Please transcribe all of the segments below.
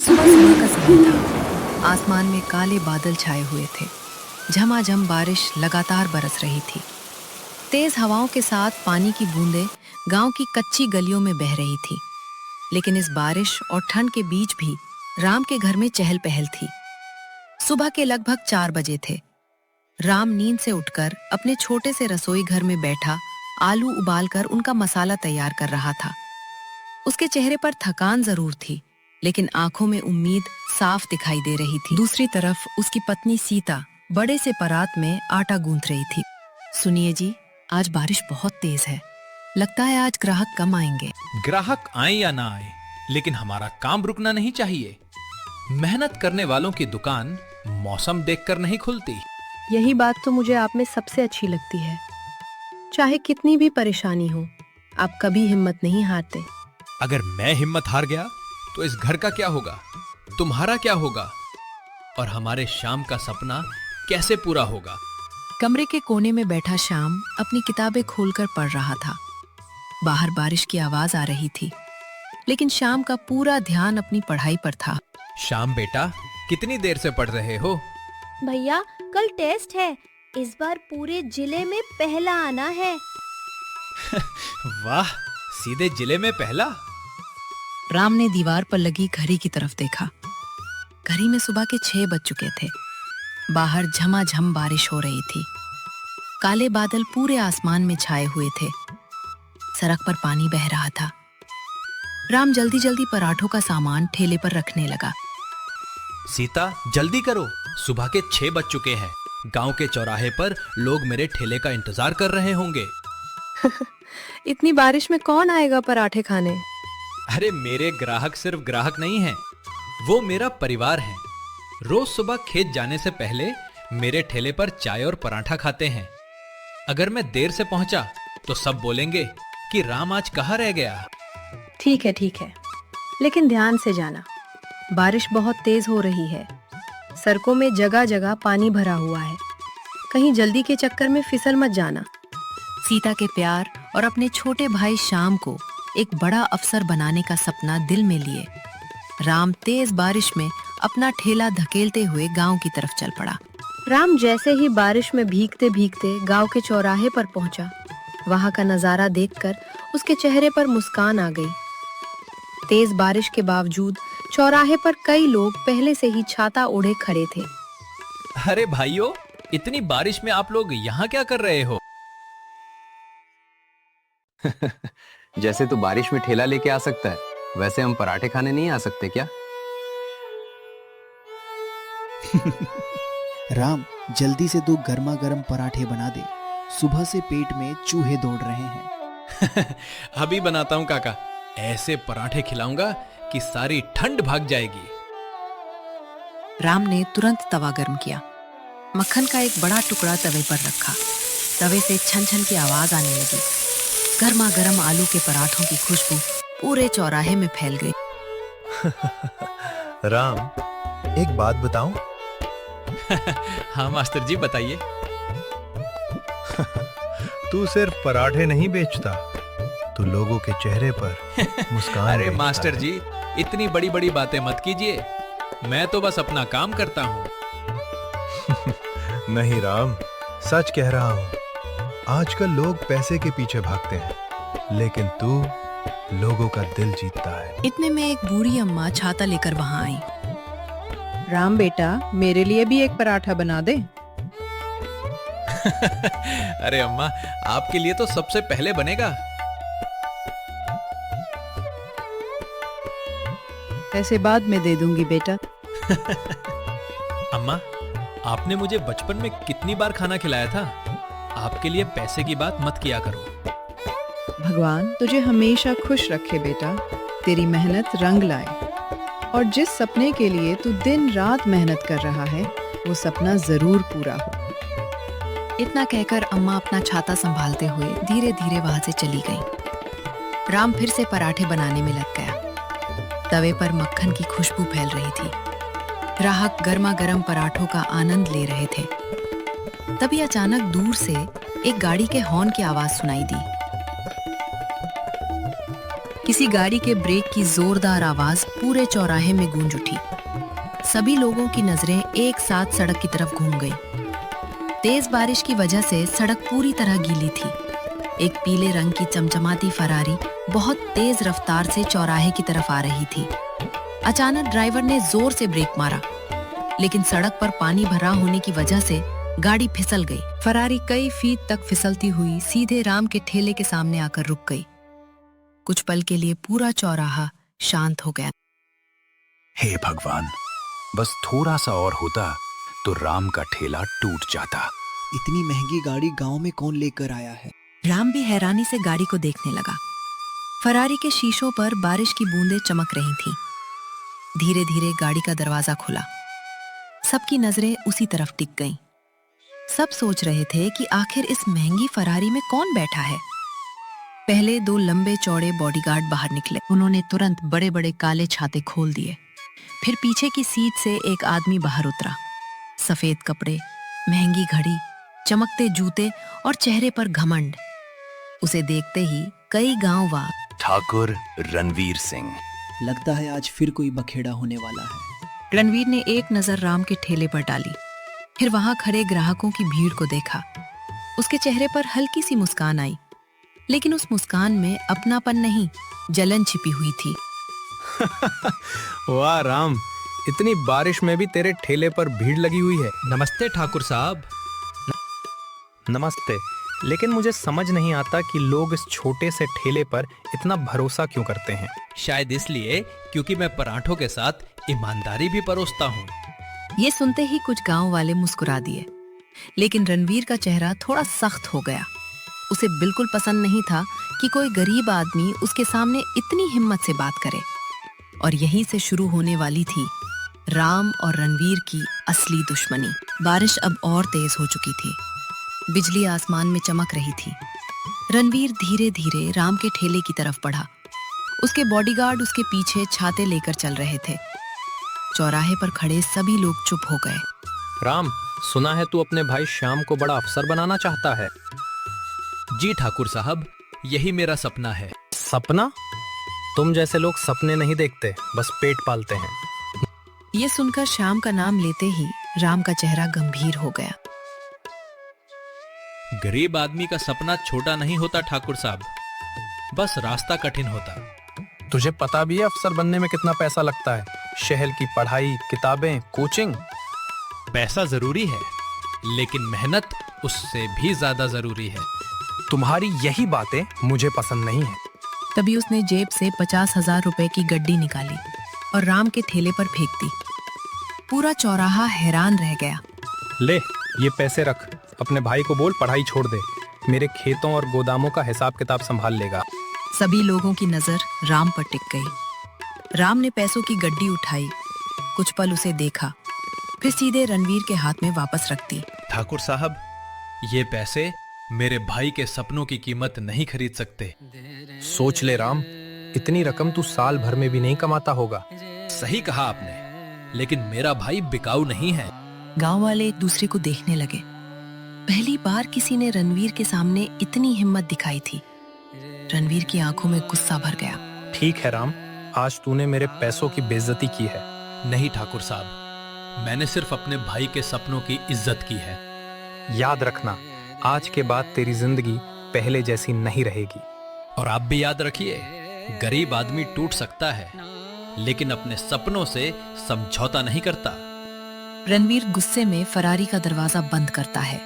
सुबह सुबह का समय था। आसमान में काले बादल छाए हुए थे। झमाझम बारिश लगातार बरस रही थी। तेज हवाओं के साथ पानी की बूंदें गांव की कच्ची गलियों में बह रही थी। लेकिन इस बारिश और ठंड के बीच भी राम के घर में चहल पहल थी। सुबह के लगभग 4 बजे थे। राम नींद से उठकर अपने छोटे से रसोई घर में बैठा आलू उबालकर उनका मसाला तैयार कर रहा था। उसके चेहरे पर थकान जरूर थी, लेकिन आंखों में उम्मीद साफ दिखाई दे रही थी। दूसरी तरफ उसकी पत्नी सीता बड़े से परात में आटा गूंथ रही थी। सुनिए जी, आज बारिश बहुत तेज है। लगता है आज ग्राहक कम आएंगे। ग्राहक आए या ना आए, लेकिन हमारा काम रुकना नहीं चाहिए। मेहनत करने वालों की दुकान मौसम देखकर नहीं खुलती। यही बात तो मुझे आप में सबसे अच्छी लगती है। चाहे कितनी भी परेशानी हो, आप कभी हिम्मत नहीं हारते। अगर मैं हिम्मत हार गया तो इस घर का क्या होगा, तुम्हारा क्या होगा, और हमारे श्याम का सपना कैसे पूरा होगा। कमरे के कोने में बैठा श्याम अपनी किताबें खोलकर पढ़ रहा था। बाहर बारिश की आवाज आ रही थी, लेकिन श्याम का पूरा ध्यान अपनी पढ़ाई पर था। श्याम बेटा, कितनी देर से पढ़ रहे हो? भैया, कल टेस्ट है। इस बार पूरे जिले में पहला आना है। वाह, सीधे जिले में पहला। राम ने दीवार पर लगी घड़ी की तरफ देखा। घड़ी में सुबह के 6 बज चुके थे। बाहर झमाझम बारिश हो रही थी। काले बादल पूरे आसमान में छाए हुए थे। सड़क पर पानी बह रहा था। राम जल्दी जल्दी पराठों का सामान ठेले पर रखने लगा। सीता, जल्दी करो, सुबह के 6 बज चुके हैं। गांव के चौराहे पर लोग मेरे ठेले का इंतजार कर रहे होंगे। इतनी बारिश में कौन आएगा पराठे खाने? अरे मेरे ग्राहक सिर्फ ग्राहक नहीं हैं, वो मेरा परिवार है। रोज सुबह खेत जाने से पहले मेरे ठेले पर चाय और पराठा खाते हैं। अगर मैं देर से पहुंचा तो सब बोलेंगे कि राम आज कहाँ रह गया। ठीक है, लेकिन ध्यान से जाना। बारिश बहुत तेज हो रही है। सड़कों में जगह जगह पानी भरा हुआ है। कहीं जल्दी के चक्कर में फिसल मत जाना। सीता के प्यार और अपने छोटे भाई श्याम को एक बड़ा अफसर बनाने का सपना दिल में लिए राम तेज बारिश में अपना ठेला धकेलते हुए गांव की तरफ चल पड़ा। राम जैसे ही बारिश में भीगते भीगते गांव के चौराहे पर पहुंचा, वहां का नजारा देखकर उसके चेहरे पर मुस्कान आ गई। तेज बारिश के बावजूद चौराहे पर कई लोग पहले से ही छाता ओढ़े खड़े थे। अरे भाइयों, इतनी बारिश में आप लोग यहाँ क्या कर रहे हो? जैसे तू बारिश में ठेला लेके आ सकता है, वैसे हम पराठे खाने नहीं आ सकते क्या? राम, जल्दी से 2 गर्मा गर्म पराठे बना दे। सुबह से पेट में चूहे दौड़ रहे हैं। अभी बनाता हूँ काका। ऐसे पराठे खिलाऊंगा कि सारी ठंड भाग जाएगी। राम ने तुरंत तवा गर्म किया। मक्खन का एक बड़ा टुकड़ा तवे पर रखा। तवे से छन छन की आवाज आने लगी। गर्मा गर्म आलू के पराठों की खुशबू पूरे चौराहे में फैल गई। राम, एक बात बताऊं? हाँ मास्टर जी, बताइए। तू सिर्फ पराठे नहीं बेचता, तू लोगों के चेहरे पर मुस्कान अरे देखता मास्टर है। जी, इतनी बड़ी बड़ी बातें मत कीजिए। मैं तो बस अपना काम करता हूँ। नहीं राम, सच कह रहा हूँ। आजकल लोग पैसे के पीछे भागते हैं, लेकिन तू लोगों का दिल जीतता है। इतने में एक बूढ़ी अम्मा छाता लेकर वहां आई। राम बेटा, मेरे लिए भी एक पराठा बना दे। अरे अम्मा, आपके लिए तो सबसे पहले बनेगा। पैसे बाद में दे दूंगी बेटा। अम्मा, आपने मुझे बचपन में कितनी बार खाना खिलाया था। आपके लिए पैसे की बात मत किया करो। भगवान तुझे हमेशा खुश रखे बेटा। तेरी मेहनत रंग लाए, और जिस सपने के लिए तू दिन रात मेहनत कर रहा है, वो सपना जरूर पूरा हो। इतना कहकर अम्मा अपना छाता संभालते हुए धीरे धीरे वहां से चली गई। राम फिर से पराठे बनाने में लग गया। तवे पर मक्खन की खुशबू फैल रही थी। ग्राहक गर्मा गर्म पराठों का आनंद ले रहे थे। तभी अचानक दूर से एक गाड़ी के हॉर्न की आवाज सुनाई दी। किसी गाड़ी के ब्रेक की जोरदार आवाज पूरे चौराहे में गूंज उठी। सभी लोगों की नजरें एक साथ सड़क की तरफ घूम गई। तेज बारिश की वजह से सड़क पूरी तरह गीली थी। एक पीले रंग की चमचमाती फरारी बहुत तेज रफ्तार से चौराहे की तरफ आ रही थी। अचानक ड्राइवर ने जोर से ब्रेक मारा, लेकिन सड़क पर पानी भरा होने की वजह से गाड़ी फिसल गई। फरारी कई फीट तक फिसलती हुई सीधे राम के ठेले के सामने आकर रुक गई। कुछ पल के लिए पूरा चौराहा शांत हो गया। हे भगवान, बस थोड़ा सा और होता तो राम का ठेला टूट जाता। इतनी महंगी गाड़ी गांव में कौन लेकर आया है? राम भी हैरानी से गाड़ी को देखने लगा। फरारी के शीशों पर बारिश की बूंदें चमक रही थीं। धीरे धीरे गाड़ी का दरवाजा खुला। सबकी नजरें उसी तरफ टिक गईं। सब सोच रहे थे कि आखिर इस महंगी फरारी में कौन बैठा है। पहले 2 लंबे चौड़े बॉडीगार्ड बाहर निकले। उन्होंने तुरंत बड़े बड़े काले छाते खोल दिए। फिर पीछे की सीट से एक आदमी बाहर उतरा। सफेद कपड़े, महंगी घड़ी, चमकते जूते और चेहरे पर घमंड। उसे देखते ही कई गांववासी ठाकुर रणवीर सिंह। लगता है आज फिर कोई बखेड़ा होने वाला है। रणवीर ने एक नजर राम के ठेले पर डाली, फिर वहां खड़े ग्राहकों की भीड़ को देखा। उसके चेहरे पर हल्की सी मुस्कान आई, लेकिन उस मुस्कान में अपनापन नहीं, जलन छिपी हुई थी। वाह राम, इतनी बारिश में भी तेरे ठेले पर भीड़ लगी हुई है। नमस्ते ठाकुर साहब। नमस्ते, लेकिन मुझे समझ नहीं आता कि लोग इस छोटे से ठेले पर इतना भरोसा क्यों करते हैं। शायद इसलिए क्योंकि मैं पराठों के साथ ईमानदारी भी परोसता हूँ। ये सुनते ही कुछ गांव वाले मुस्कुरा दिए, लेकिन रणवीर का चेहरा थोड़ा सख्त हो गया। उसे बिल्कुल पसंद नहीं था कि कोई गरीब आदमी उसके सामने इतनी हिम्मत से बात करे। और यहीं से शुरू होने वाली थी राम और रणवीर की असली दुश्मनी। बारिश अब और तेज हो चुकी थी। बिजली आसमान में चमक रही थी। रणवीर धीरे धीरे राम के ठेले की तरफ बढ़ा। उसके बॉडीगार्ड उसके पीछे छाते लेकर चल रहे थे। चौराहे पर खड़े सभी लोग चुप हो गए। राम, सुना है तू अपने भाई श्याम को बड़ा अफसर बनाना चाहता है। जी ठाकुर साहब, यही मेरा सपना है। सपना? तुम जैसे लोग सपने नहीं देखते, बस पेट पालते हैं। ये सुनकर श्याम का नाम लेते ही राम का चेहरा गंभीर हो गया। गरीब आदमी का सपना छोटा नहीं होता ठाकुर साहब, बस रास्ता कठिन होता। तुझे पता भी है अफसर बनने में कितना पैसा लगता है? शहर की पढ़ाई, किताबें, कोचिंग। पैसा जरूरी है, लेकिन मेहनत उससे भी ज्यादा जरूरी है। तुम्हारी यही बातें मुझे पसंद नहीं है। तभी उसने जेब से 50,000 रुपए की गड्डी निकाली और राम के ठेले पर फेंक दी। पूरा चौराहा हैरान रह गया। ले, ये पैसे रख, अपने भाई को बोल पढ़ाई छोड़ दे, मेरे खेतों और गोदामों का हिसाब किताब संभाल लेगा। सभी लोगों की नजर राम पर टिक गई। राम ने पैसों की गड्डी उठाई, कुछ पल उसे देखा, फिर सीधे रणवीर के हाथ में वापस रख दी। ठाकुर साहब, ये पैसे मेरे भाई के सपनों की कीमत नहीं खरीद सकते। सोच ले राम, इतनी रकम तू साल भर में भी नहीं कमाता होगा। सही कहा आपने, लेकिन मेरा भाई बिकाऊ नहीं है। गांव वाले एक दूसरे को देखने लगे। पहली बार किसी ने रणवीर के सामने इतनी हिम्मत दिखाई थी। रणवीर की आंखों में गुस्सा भर गया। ठीक है राम, आज तूने मेरे पैसों की बेइज्जती की है। नहीं ठाकुर साहब, मैंने सिर्फ अपने भाई के सपनों की इज्जत की है। याद रखना, आज के बाद तेरी जिंदगी पहले जैसी नहीं रहेगी। और आप भी याद रखिए, गरीब आदमी टूट सकता है, लेकिन अपने सपनों से समझौता नहीं करता। रणवीर गुस्से में फरारी का दरवाजा बंद करता है,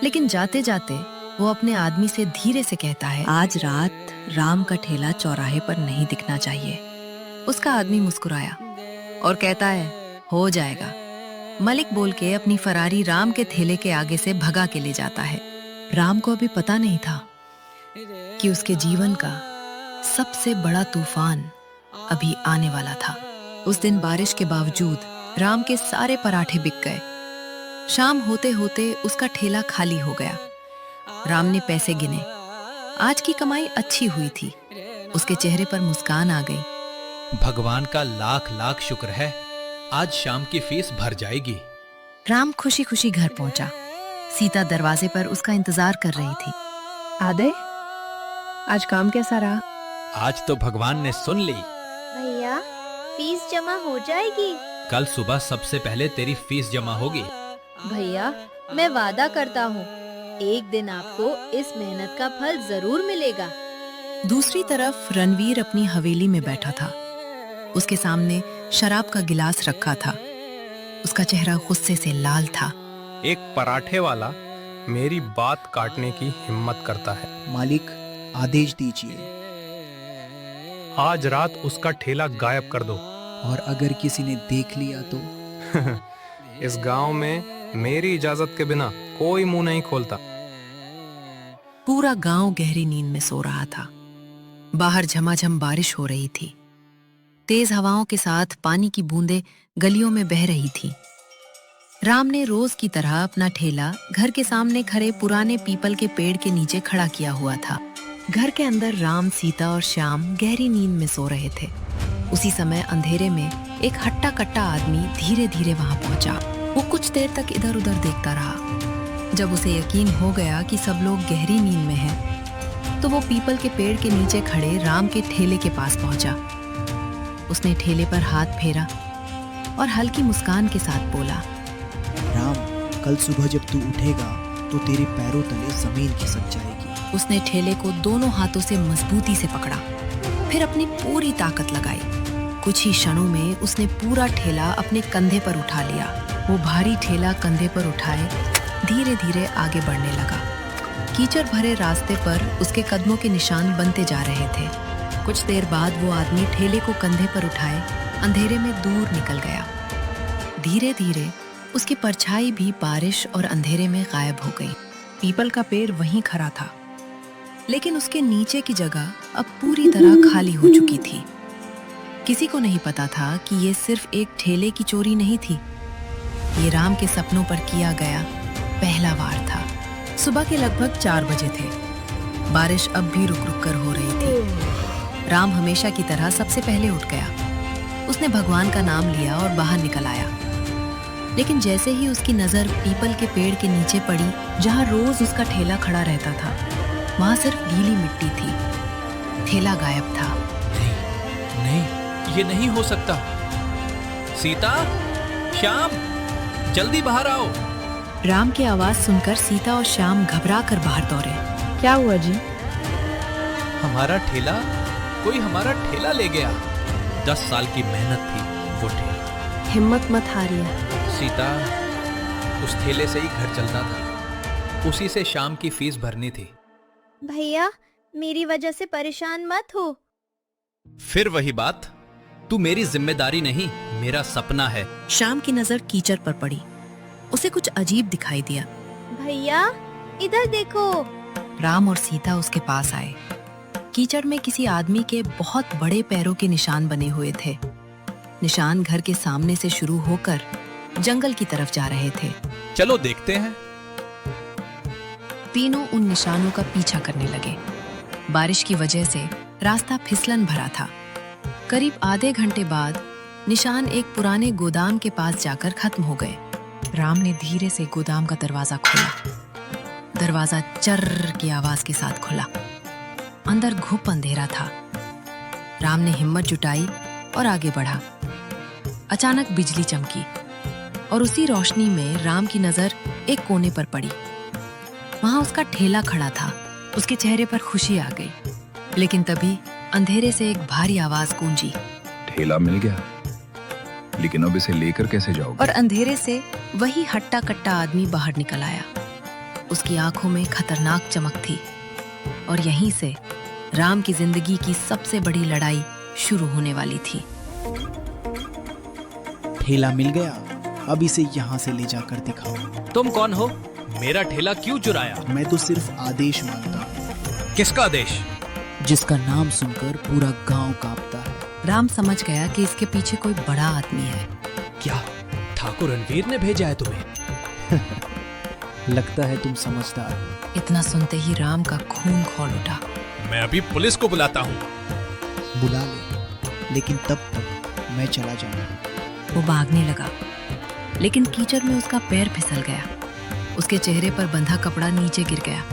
लेकिन जाते जाते वो अपने आदमी से धीरे से कहता है, आज रात राम का ठेला चौराहे पर नहीं दिखना चाहिए। उसका आदमी मुस्कुराया और कहता है, हो जाएगा। मलिक बोल के अपनी फरारी राम के ठेले के आगे से भगा के ले जाता है। राम को अभी पता नहीं था कि उसके जीवन का सबसे बड़ा तूफान अभी आने वाला था। उस दिन बारिश के बावजूद राम के सारे पराठे बिक गए। शाम होते होते उसका ठेला खाली हो गया। राम ने पैसे गिने। आज की कमाई अच्छी हुई थी। उसके चेहरे पर मुस्कान आ गई। भगवान का लाख लाख शुक्र है, आज शाम की फीस भर जाएगी। राम खुशी खुशी घर पहुंचा। सीता दरवाजे पर उसका इंतजार कर रही थी। आदे, आज काम कैसा रहा? आज तो भगवान ने सुन ली। भैया, फीस जमा हो जाएगी? कल सुबह सबसे पहले तेरी फीस जमा होगी। भैया, मैं वादा करता हूँ, एक दिन आपको इस मेहनत का फल जरूर मिलेगा। दूसरी तरफ रणवीर अपनी हवेली में बैठा था। उसके सामने शराब का गिलास रखा था। उसका चेहरा गुस्से से लाल था। एक पराठे वाला मेरी बात काटने की हिम्मत करता है। मालिक, आदेश दीजिए। आज रात उसका ठेला गायब कर दो। और अगर किसी ने देख लिया तो? इस गांव में मेरी इजाजत के बिना कोई मुंह नहीं खोलता। पूरा गांव गहरी नींद में सो रहा था। बाहर झमाझम बारिश हो रही थी। तेज हवाओं के साथ पानी की बूंदें गलियों में बह रही थीं। राम ने रोज की तरह अपना ठेला घर के सामने खड़े पुराने पीपल के पेड़ के नीचे खड़ा किया हुआ था। घर के अंदर राम, सीता और श्याम गहरी नींद में सो रहे थे। उसी समय अंधेरे में एक हट्टा कट्टा आदमी धीरे धीरे वहां पहुंचा। वो कुछ देर तक इधर उधर देखता रहा। जब उसे यकीन हो गया कि सब लोग गहरी नींद में हैं, तो वो पीपल के पेड़ के नीचे खड़े राम के ठेले के पास पहुंचा। उसने ठेले पर हाथ फेरा और हल्की मुस्कान के साथ बोला, राम, कल सुबह जब तू उठेगा तो तेरे पैरों तले जमीन खिसक जाएगी। उसने ठेले को दोनों हाथों से मजबूती से पकड़ा, फिर अपनी पूरी ताकत लगाई। कुछ ही क्षणों में उसने पूरा ठेला अपने कंधे पर उठा लिया। वो भारी ठेला कंधे पर उठाए धीरे धीरे आगे बढ़ने लगा। कीचड़ भरे रास्ते पर उसके कदमों के निशान बनते जा रहे थे। कुछ देर बाद वो आदमी ठेले को कंधे पर उठाए अंधेरे में दूर निकल गया। धीरे धीरे उसकी परछाई भी बारिश और अंधेरे में गायब हो गई। पीपल का पेड़ वहीं खड़ा था, लेकिन उसके नीचे की जगह अब पूरी तरह खाली हो चुकी थी। किसी को नहीं पता था कि ये सिर्फ एक ठेले की चोरी नहीं थी। ये राम के सपनों पर किया गया पहला वार था। सुबह के लगभग 4 बजे थे। बारिश अब भी रुक रुक कर हो रही थी। राम हमेशा की तरह सबसे पहले उठ गया। उसने भगवान का नाम लिया और बाहर निकल आया। लेकिन जैसे ही उसकी नजर पीपल के पेड़ के नीचे पड़ी, जहां रोज उसका ठेला खड़ा रहता था, वहां सिर्फ गीली मिट्टी थी। ठेला गायब था। नहीं, ये नहीं हो सकता। सीता, श्याम, जल्दी बाहर आओ। राम की आवाज सुनकर सीता और श्याम घबरा कर बाहर दौड़े। क्या हुआ जी? हमारा ठेला, कोई हमारा ठेला ले गया। 10 साल की मेहनत थी वो ठेला। हिम्मत मत हारिए। सीता, उस ठेले से ही घर चलता था। उसी से शाम की फीस भरनी थी। भैया, मेरी वजह से परेशान मत हो। फिर वही बात, तू मेरी जिम्मेदारी नहीं, मेरा सपना है। श्याम की नजर कीचड़ पर पड़ी। उसे कुछ अजीब दिखाई दिया। भैया, इधर देखो। राम और सीता उसके पास आए। कीचड़ में किसी आदमी के बहुत बड़े पैरों के निशान बने हुए थे। निशान घर के सामने से शुरू होकर जंगल की तरफ जा रहे थे। चलो देखते हैं। तीनों उन निशानों का पीछा करने लगे। बारिश की वजह से रास्ता फिसलन भरा था। करीब आधे घंटे बाद निशान एक पुराने गोदाम के पास जाकर खत्म हो गए। राम ने धीरे से गोदाम का दरवाजा खोला। दरवाजा चर्र की आवाज के साथ खुला। अंदर घुप अंधेरा था। राम ने हिम्मत जुटाई और आगे बढ़ा। अचानक बिजली चमकी और उसी रोशनी में राम की नजर एक कोने पर पड़ी। वहां उसका ठेला खड़ा था। उसके चेहरे पर खुशी आ गई। लेकिन तभी अंधेरे से एक भारी आवाज गूंजी। ठेला मिल गया, लेकिन अब इसे लेकर कैसे जाओगे? और अंधेरे से वही हट्टा कट्टा आदमी बाहर निकल आया। उसकी आंखों में खतरनाक चमक थी और यहीं से राम की जिंदगी की सबसे बड़ी लड़ाई शुरू होने वाली थी। ठेला मिल गया, अब इसे यहाँ से ले जाकर दिखाओ। तुम कौन हो? मेरा ठेला क्यों चुराया? मैं तो सिर्फ आदेश मानता हूँ, किसका आदेश? जिसका नाम सुनकर पूरा गांव कांपता है। राम समझ गया कि इसके पीछे कोई बड़ा आदमी है। क्या ठाकुर रणवीर ने भेजा है तुम्हें? लगता है तुम समझदार हो। इतना सुनते ही राम का खून खौल उठा। मैं अभी पुलिस को बुलाता हूँ। बुला ले, लेकिन तब तक मैं चला जाऊंगा। वो भागने लगा, लेकिन कीचड़ में उसका पैर फिसल गया। उसके चेहरे पर बंधा कपड़ा नीचे गिर गया।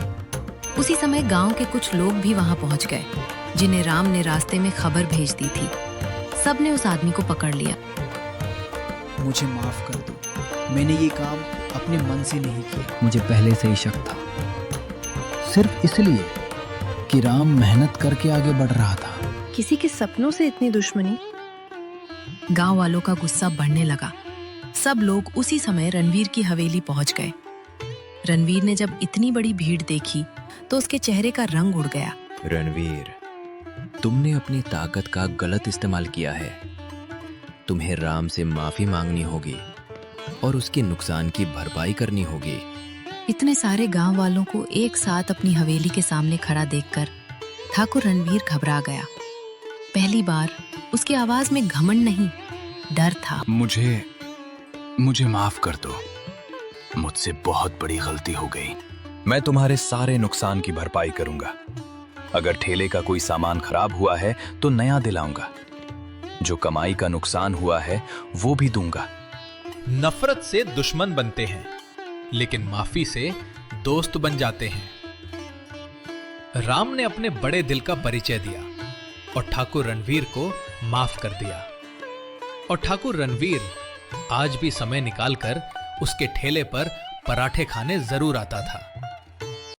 उसी समय गांव के कुछ लोग भी वहां पहुंच गए। जिन्हें राम ने रास्ते में खबर भेज दी थी। सबने उस आदमी को पकड़ लिया। मुझे माफ कर दो, मैंने ये काम अपने मन से नहीं किया। मुझे पहले से ही शक था, सिर्फ इसलिए कि राम मेहनत करके आगे बढ़ रहा था। किसी के सपनों से इतनी दुश्मनी? गांव वालों का गुस्सा बढ़ने लगा। सब लोग उसी समय रणवीर की हवेली पहुंच गए। रणवीर ने जब इतनी बड़ी भीड़ देखी तो उसके चेहरे का रंग उड़ गया। रणवीर, तुमने अपनी ताकत का गलत इस्तेमाल किया है। तुम्हें राम से माफी मांगनी होगी और उसके नुकसान की भरपाई करनी होगी। इतने सारे गांव वालों को एक साथ अपनी हवेली के सामने खड़ा देखकर ठाकुर रणवीर घबरा गया। पहली बार उसकी आवाज में घमंड नहीं, डर था। मुझे माफ कर दो, मुझसे बहुत बड़ी गलती हो गई। मैं तुम्हारे सारे नुकसान की भरपाई करूंगा। अगर ठेले का कोई सामान खराब हुआ है तो नया दिलाऊंगा। जो कमाई का नुकसान हुआ है वो भी दूंगा। नफरत से दुश्मन बनते हैं, लेकिन माफी से दोस्त बन जाते हैं। राम ने अपने बड़े दिल का परिचय दिया और ठाकुर रणवीर को माफ कर दिया। और ठाकुर रणवीर आज भी समय निकालकर उसके ठेले पर पराठे खाने जरूर आता था।